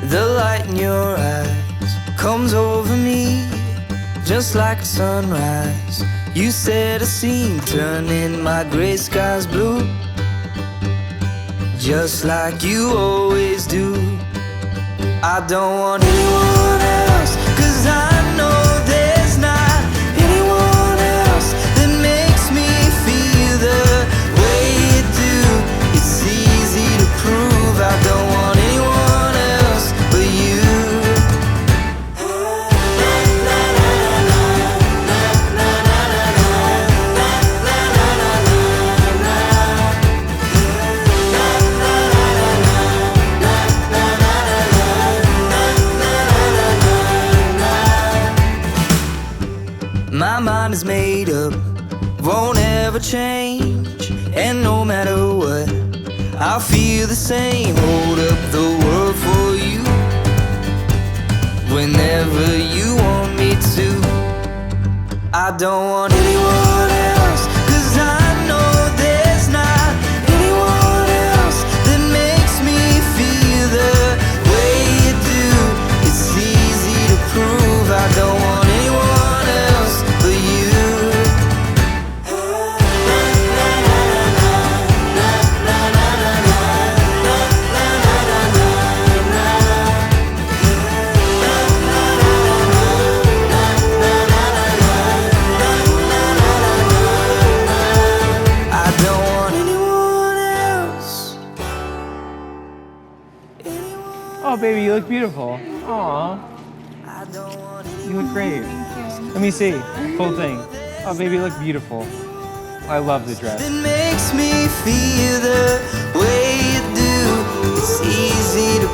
The light in your eyes comes over me just like a sunrise. You set a scene, turning my gray skies blue, just like you always do. I don't want anyone else, 'cause I know there's not anyone else that makes me feel the way you do. It's easy to prove I don't want anyone else but you. My mind is made up, won't ever change, and no matter what, I'll feel the same. Hold up the world for you whenever you want me to. I don't want anyone else, 'cause I know there's not anyone else that makes me feel the way you do. It's easy to prove I don't want anyone else but you. I don't want anyone else. Oh, baby, you look beautiful. Aw, I don't want you look great. Let me see, full thing. Oh, baby, you look beautiful. I love the dress. It makes me feel the way you do. It's easy to